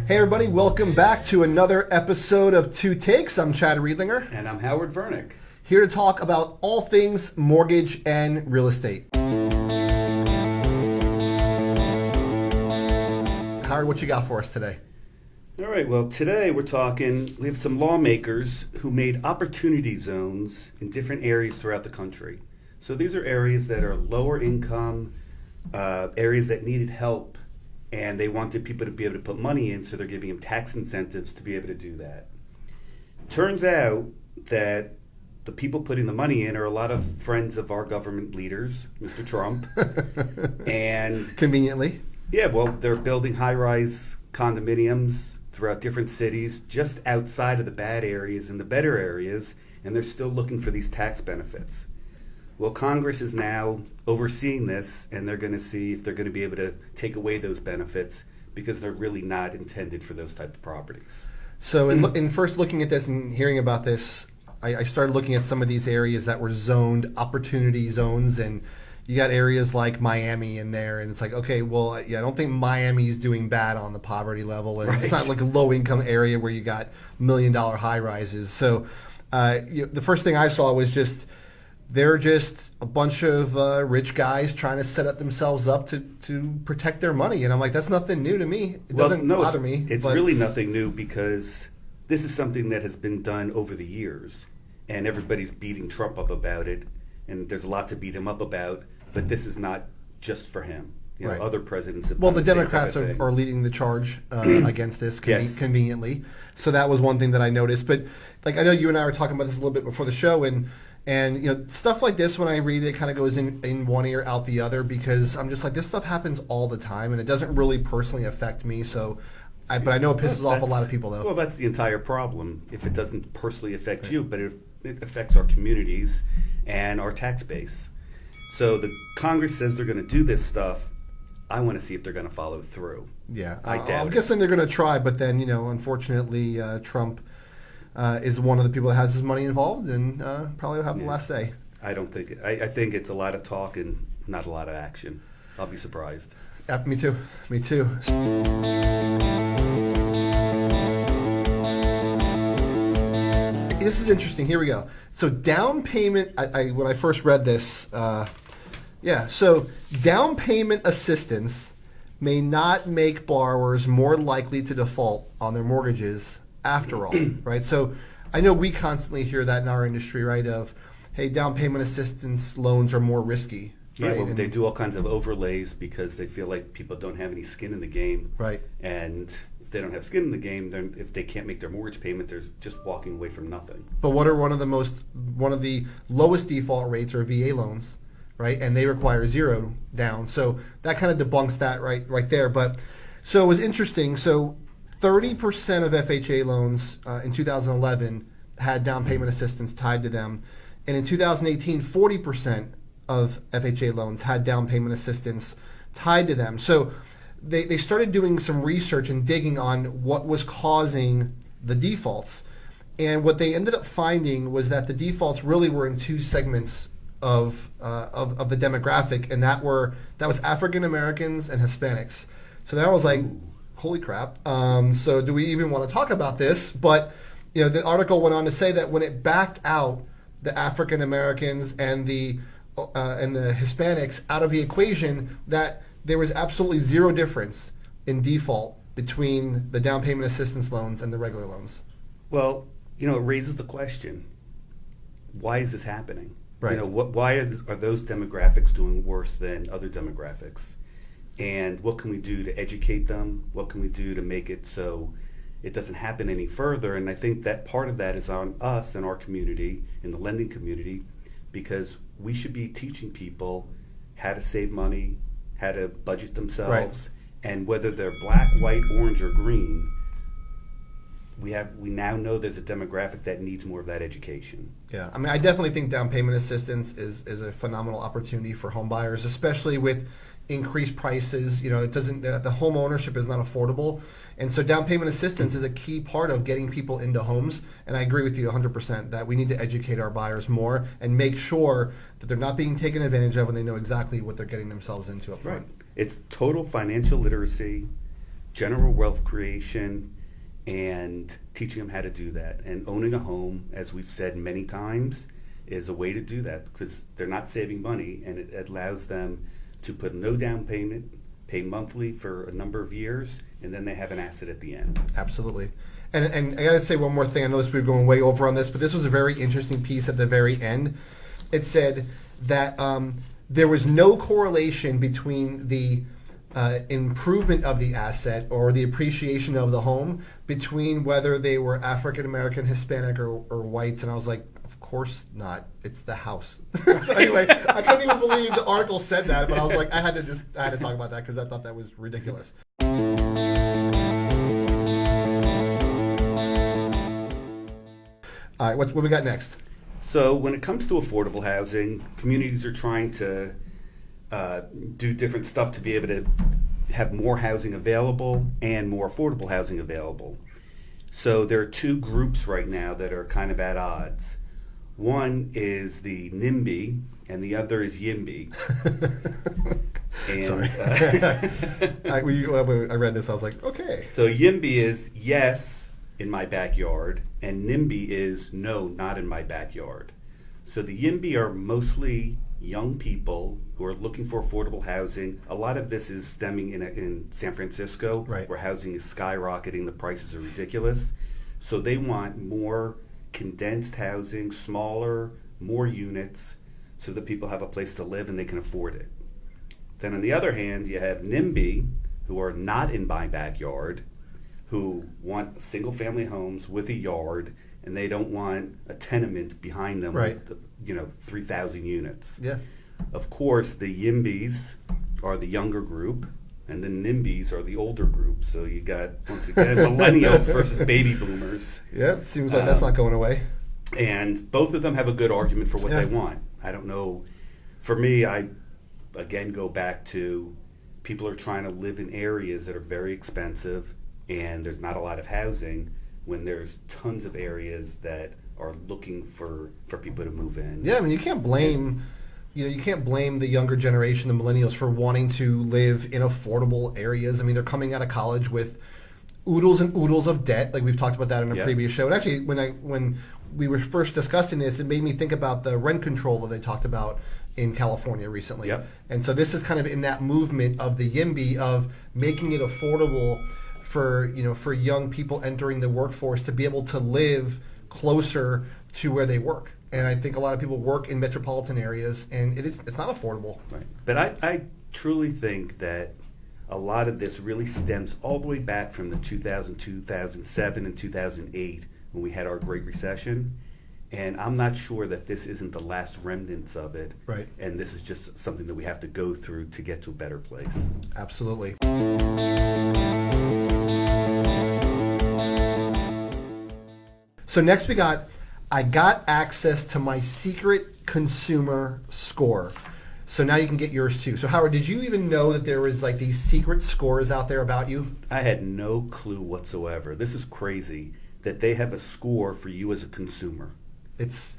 Hey everybody, welcome back to another episode of Two Takes. I'm Chad Riedlinger. And I'm Howard Vernick. Here to talk about all things mortgage and real estate. Howard, what you got for us today? All right, well, today we have some lawmakers who made opportunity zones in different areas throughout the country. So these are areas that are lower income, areas that needed help, and they wanted people to be able to put money in, so they're giving them tax incentives to be able to do that. Turns out that the people putting the money in are a lot of friends of our government leaders, Mr. Trump. And conveniently. Yeah, well, they're building high-rise condominiums throughout different cities, just outside of the bad areas and the better areas, and they're still looking for these tax benefits. Well, Congress is now overseeing this, and they're going to see if they're going to be able to take away those benefits because they're really not intended for those type of properties. So in first looking at this and hearing about this, I started looking at some of these areas that were zoned opportunity zones, and you got areas like Miami in there, and it's like, okay, well, yeah, I don't think Miami's doing bad on the poverty level, and It's not like a low-income area where you got $1 million high-rises. So the first thing I saw was they're just a bunch of rich guys trying to set themselves up to protect their money. And I'm like, that's nothing new to me. It doesn't bother me. It's really nothing new because this is something that has been done over the years. And everybody's beating Trump up about it. And there's a lot to beat him up about. But this is not just for him. You know, right. Other presidents have Well, done the same Democrats type of thing. are leading the charge against this Yes. conveniently. So that was one thing that I noticed. But like I know you and I were talking about this a little bit before the show, and you know, stuff like this, when I read it, kind of goes in one ear, out the other, because I'm just like, this stuff happens all the time, and it doesn't really personally affect me. So, but I know it pisses off a lot of people, though. Well, that's the entire problem. If it doesn't personally affect you, but it affects our communities and our tax base. So the Congress says they're going to do this stuff. I want to see if they're going to follow through. Yeah, I doubt I'm it. guessing they're going to try, but then, you know, unfortunately, Trump is one of the people that has his money involved, and probably will have the last say. I don't think it. I think it's a lot of talk and not a lot of action. I'll be surprised. Yeah, me too. Me too. This is interesting. Here we go. So down payment, when I first read this, so down payment assistance may not make borrowers more likely to default on their mortgages after all, right? So I know we constantly hear that in our industry, right, of, hey, down payment assistance loans are more risky. Yeah, right? well, they do all kinds of overlays because they feel like people don't have any skin in the game. Right. And if they don't have skin in the game, then if they can't make their mortgage payment, they're just walking away from nothing. But what are one of the lowest default rates are VA loans, right? And they require zero down. So that kind of debunks that right there. But so it was interesting. So 30% of FHA loans in 2011 had down payment assistance tied to them. And in 2018, 40% of FHA loans had down payment assistance tied to them. So they started doing some research and digging on what was causing the defaults. And what they ended up finding was that the defaults really were in two segments of the demographic, and that was African Americans and Hispanics. So then I was like, holy crap. So do we even want to talk about this? But you know, the article went on to say that when it backed out the African Americans and the Hispanics out of the equation, that there was absolutely zero difference in default between the down payment assistance loans and the regular loans. Well, you know, it raises the question: why is this happening? Right. You know, why are those demographics doing worse than other demographics? And what can we do to educate them? What can we do to make it so it doesn't happen any further? And I think that part of that is on us and our community, in the lending community, because we should be teaching people how to save money, how to budget themselves, and whether they're black, white, orange, or green, we now know there's a demographic that needs more of that education. Yeah, I mean, I definitely think down payment assistance is a phenomenal opportunity for home buyers, especially with increased prices. You know, it doesn't, the home ownership is not affordable, and so down payment assistance is a key part of getting people into homes. And I agree with you 100% that we need to educate our buyers more and make sure that they're not being taken advantage of and they know exactly what they're getting themselves into up front. Right. It's total financial literacy. general wealth creation and teaching them how to do that. And owning a home, as we've said many times, is a way to do that because they're not saving money, and it allows them to put no down payment, pay monthly for a number of years, and then they have an asset at the end. Absolutely. And I got to say one more thing. I know we're going way over on this, but this was a very interesting piece at the very end. It said that there was no correlation between the improvement of the asset or the appreciation of the home between whether they were African American, Hispanic, or whites. And I was like, of course not. It's the house. So anyway, I couldn't even believe the article said that, but I was like, I had to talk about that because I thought that was ridiculous. All right, what we got next? So when it comes to affordable housing, communities are trying to do different stuff to be able to have more housing available and more affordable housing available. So there are two groups right now that are kind of at odds. One is the NIMBY and the other is YIMBY. And, Sorry. I read this, I was like, okay. So YIMBY is yes in my backyard, and NIMBY is no, not in my backyard. So the YIMBY are mostly young people who are looking for affordable housing. A lot of this is stemming in San Francisco, right, where housing is skyrocketing, the prices are ridiculous. So they want more condensed housing, smaller, more units, so that people have a place to live and they can afford it. Then on the other hand, you have NIMBY, who are not in my backyard, who want single-family homes with a yard, and they don't want a tenement behind them, right, with 3,000 units. Yeah. Of course, the YIMBYs are the younger group, and the NIMBYs are the older group. So you got, once again, millennials versus baby boomers. Yeah, it seems like that's not going away. And both of them have a good argument for what they want. I don't know. For me, I, again, go back to people are trying to live in areas that are very expensive, and there's not a lot of housing when there's tons of areas that are looking for people to move in. Yeah, I mean, you can't blame the younger generation, the millennials, for wanting to live in affordable areas. I mean, they're coming out of college with oodles and oodles of debt, like we've talked about that in a previous show. And actually, when we were first discussing this, it made me think about the rent control that they talked about in California recently. Yep. And so this is kind of in that movement of the YIMBY of making it affordable for young people entering the workforce to be able to live closer to where they work. And I think a lot of people work in metropolitan areas, and it's not affordable. Right. But I truly think that a lot of this really stems all the way back from the 2000, 2007, and 2008 when we had our Great Recession. And I'm not sure that this isn't the last remnants of it. Right. And this is just something that we have to go through to get to a better place. Absolutely. So next we got, I got access to my secret consumer score. So now you can get yours too. So Howard, did you even know that there was like these secret scores out there about you? I had no clue whatsoever. This is crazy that they have a score for you as a consumer. It's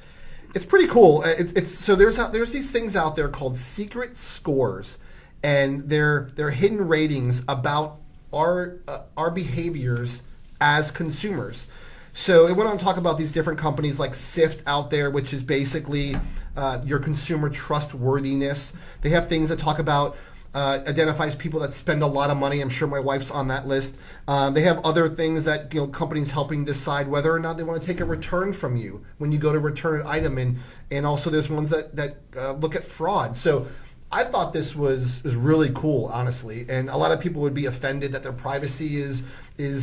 pretty cool. So there's these things out there called secret scores, and they're hidden ratings about our behaviors as consumers. So it went on to talk about these different companies like SIFT out there, which is basically your consumer trustworthiness. They have things that talk about identifies people that spend a lot of money. I'm sure my wife's on that list. They have other things that companies helping decide whether or not they want to take a return from you when you go to return an item, and also there's ones that look at fraud. So I thought this was really cool, honestly, and a lot of people would be offended that their privacy is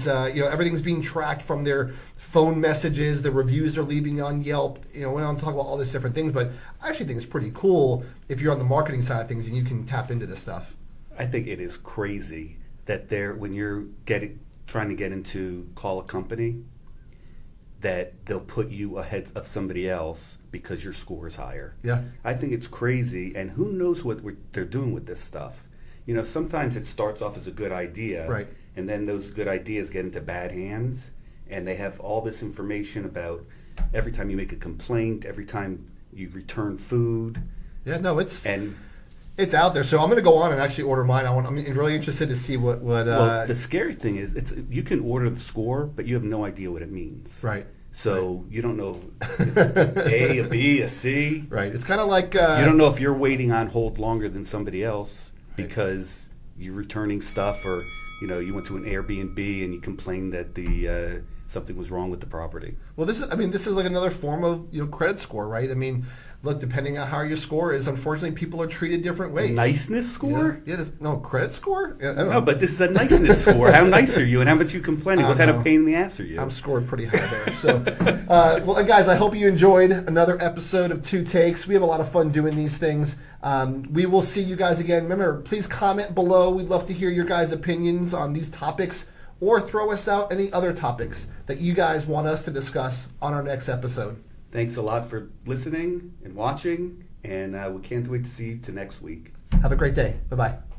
everything's being tracked from their phone messages, the reviews they're leaving on Yelp. Went on to talk about all these different things, but I actually think it's pretty cool if you're on the marketing side of things and you can tap into this stuff. I think it is crazy that when you're trying to get into call a company, that they'll put you ahead of somebody else because your score is higher. Yeah. I think it's crazy, and who knows what they're doing with this stuff. Sometimes it starts off as a good idea, right, and then those good ideas get into bad hands, and they have all this information about every time you make a complaint, every time you return food. Yeah, no, it's... And It's out there, so I'm going to go on and actually order mine. I'm really interested to see what. Well, the scary thing is, you can order the score, but you have no idea what it means. Right. So you don't know if it's an A, a B, a C. Right. It's kind of like You don't know if you're waiting on hold longer than somebody else because you're returning stuff, or you went to an Airbnb and you complained that the something was wrong with the property. Well, this is like another form of credit score, right? I mean, look, depending on how your score is, unfortunately, people are treated different ways. Niceness score? Yeah, no credit score. I don't No, know. but this is a niceness score. How nice are you, and how much you complaining? What kind know. of pain in the ass are you? I'm scored pretty high there. So, well, guys, I hope you enjoyed another episode of Two Takes. We have a lot of fun doing these things. We will see you guys again. Remember, please comment below. We'd love to hear your guys' opinions on these topics, or throw us out any other topics that you guys want us to discuss on our next episode. Thanks a lot for listening and watching, and we can't wait to see you to next week. Have a great day. Bye-bye.